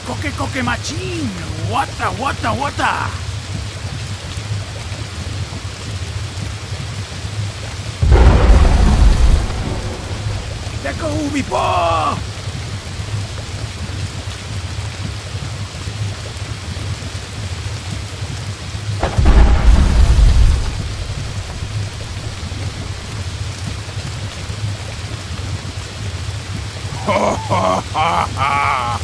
Koke koke machine! Wata wata wata! Teku ubi po! Ha ha ha ha!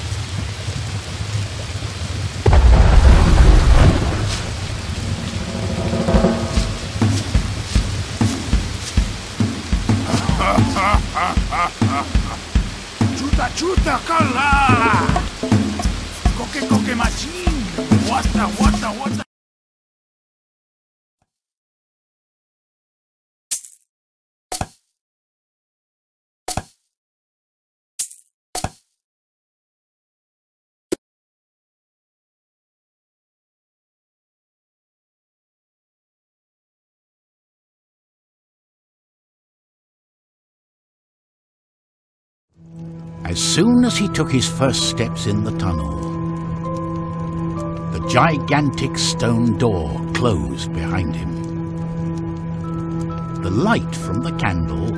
Chuta chuta kala! Koke koke machine! Wata wata wata! As soon as he took his first steps in the tunnel, the gigantic stone door closed behind him. The light from the candle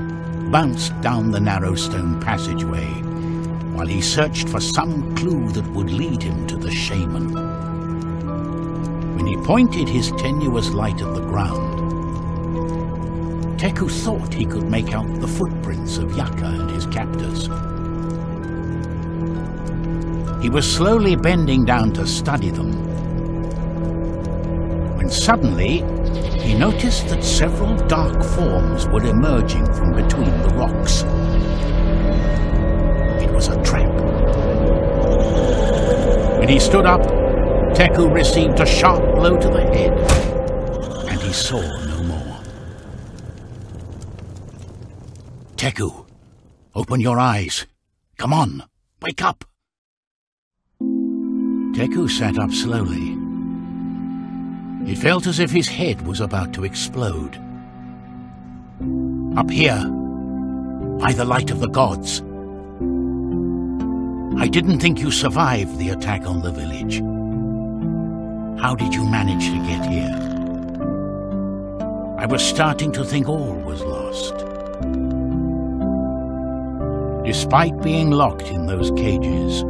bounced down the narrow stone passageway while he searched for some clue that would lead him to the shaman. When he pointed his tenuous light at the ground, Teku thought he could make out the footprints of Yaka and his captors. He was slowly bending down to study them, when suddenly he noticed that several dark forms were emerging from between the rocks. It was a trap. When he stood up, Teku received a sharp blow to the head, and he saw no more. Teku, open your eyes. Come on, wake up. Teku sat up slowly. It felt as if his head was about to explode. Up here, by the light of the gods. I didn't think you survived the attack on the village. How did you manage to get here? I was starting to think all was lost. Despite being locked in those cages,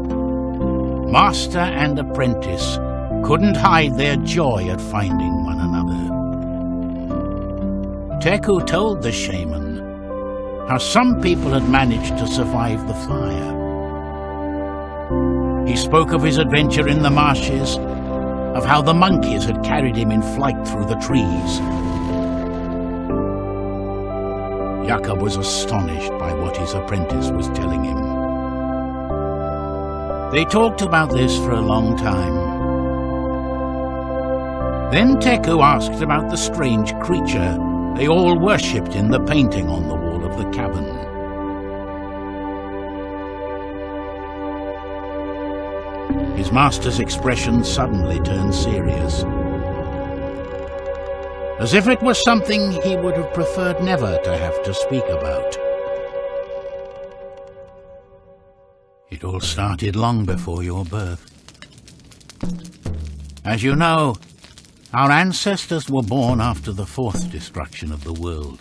master and apprentice couldn't hide their joy at finding one another. Teku told the shaman how some people had managed to survive the fire. He spoke of his adventure in the marshes, of how the monkeys had carried him in flight through the trees. Yaka was astonished by what his apprentice was telling him. They talked about this for a long time. Then Teku asked about the strange creature they all worshipped in the painting on the wall of the cabin. His master's expression suddenly turned serious, as if it was something he would have preferred never to have to speak about. It all started long before your birth. As you know, our ancestors were born after the fourth destruction of the world.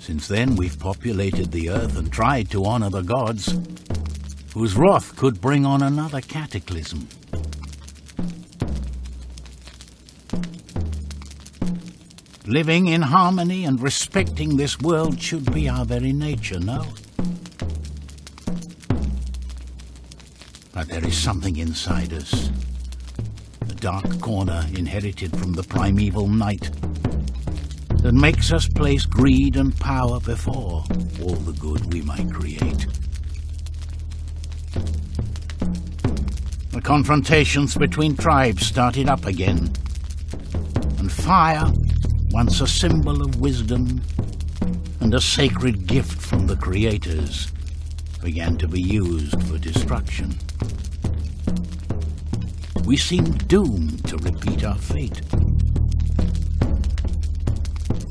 Since then, we've populated the earth and tried to honor the gods, whose wrath could bring on another cataclysm. Living in harmony and respecting this world should be our very nature, no? But there is something inside us, a dark corner inherited from the primeval night, that makes us place greed and power before all the good we might create. The confrontations between tribes started up again, and fire, once a symbol of wisdom and a sacred gift from the creators, began to be used for destruction. We seemed doomed to repeat our fate.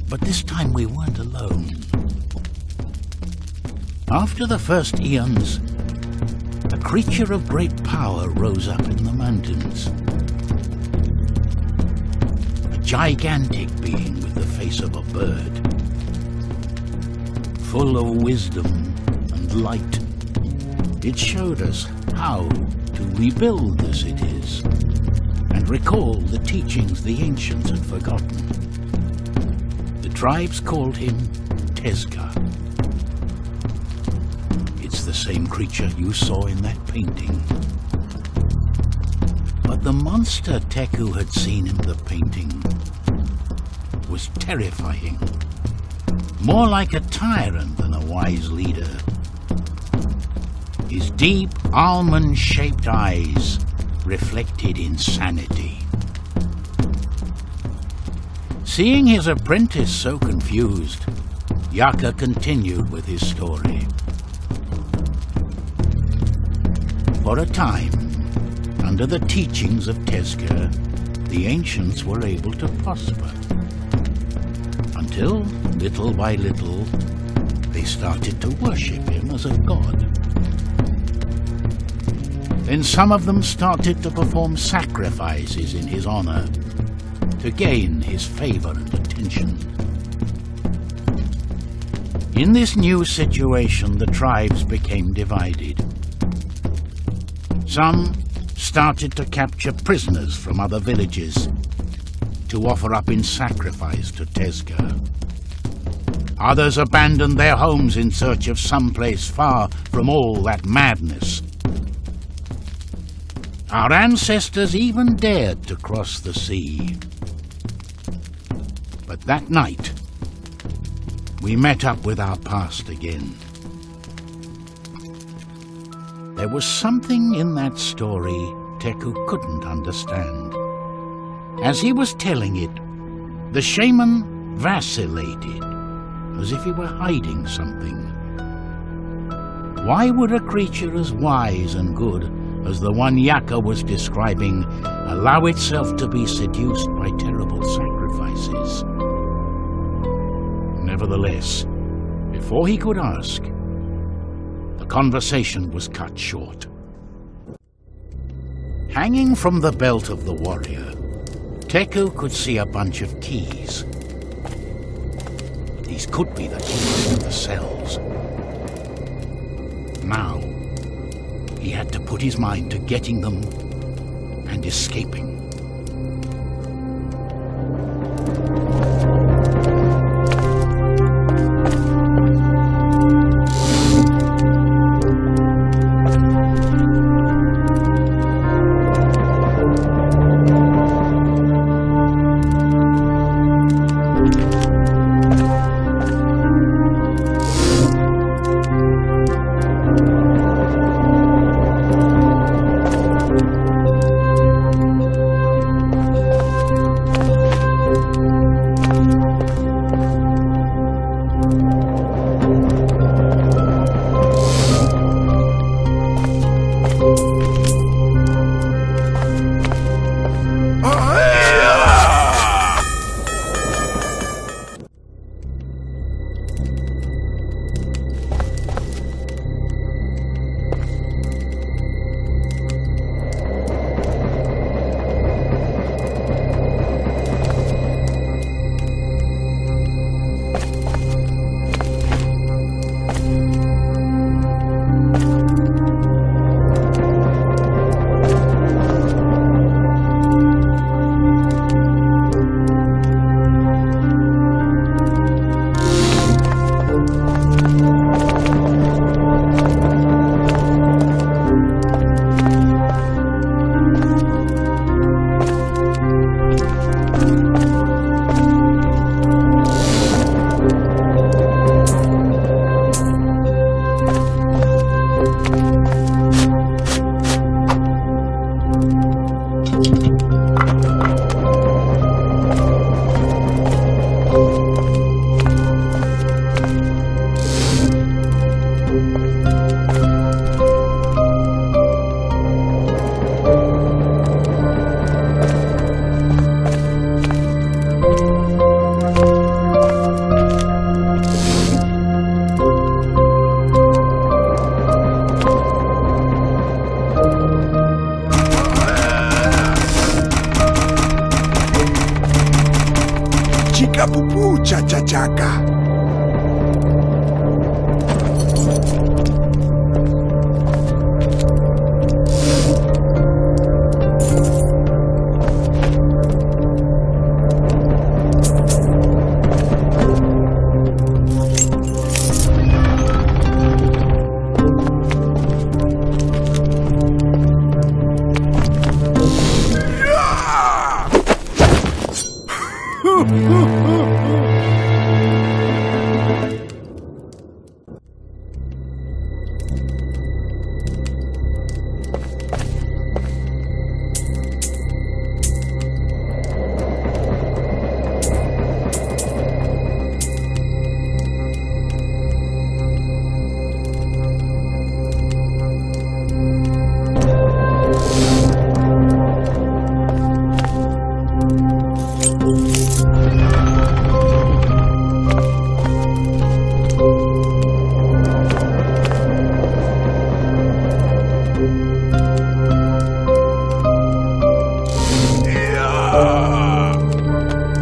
But this time we weren't alone. After the first eons, a creature of great power rose up in the mountains. A gigantic being with the face of a bird, full of wisdom and light. It showed us how to rebuild the cities and recall the teachings the ancients had forgotten. The tribes called him Tezca. It's the same creature you saw in that painting. But the monster Teku had seen in the painting was terrifying, more like a tyrant than a wise leader. His deep, almond-shaped eyes reflected insanity. Seeing his apprentice so confused, Yaka continued with his story. For a time, under the teachings of Tezca, the ancients were able to prosper. Until, little by little, they started to worship him as a god. Then some of them started to perform sacrifices in his honor to gain his favor and attention. In this new situation, the tribes became divided. Some started to capture prisoners from other villages to offer up in sacrifice to Tezca. Others abandoned their homes in search of some place far from all that madness. Our ancestors even dared to cross the sea. But that night, we met up with our past again. There was something in that story Teku couldn't understand. As he was telling it, the shaman vacillated, as if he were hiding something. Why would a creature as wise and good as the one Yaka was describing allow itself to be seduced by terrible sacrifices? Nevertheless, before he could ask, the conversation was cut short. Hanging from the belt of the warrior, Teku could see a bunch of keys. These could be the keys to the cells. Now, he had to put his mind to getting them and escaping. cha-cha-chaca.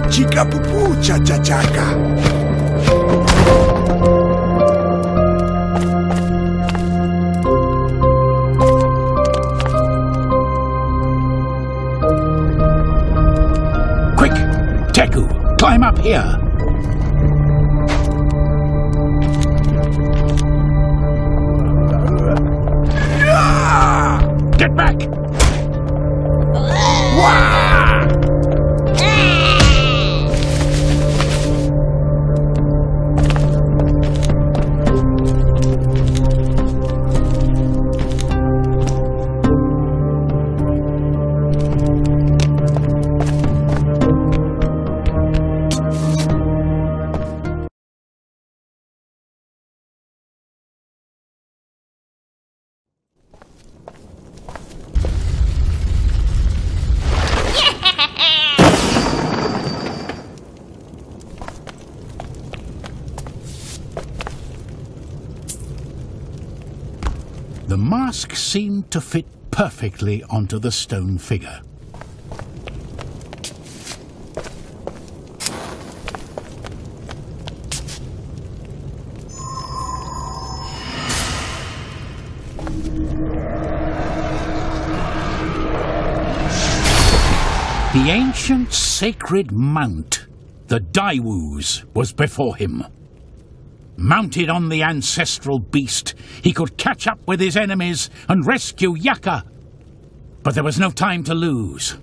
Chica pupú, cha-cha-chaca. Quick, Teku, climb up here. Get back! The mask seemed to fit perfectly onto the stone figure. The ancient sacred mount, the Daiwus, was before him. Mounted on the ancestral beast, he could catch up with his enemies and rescue Yaka. But there was no time to lose.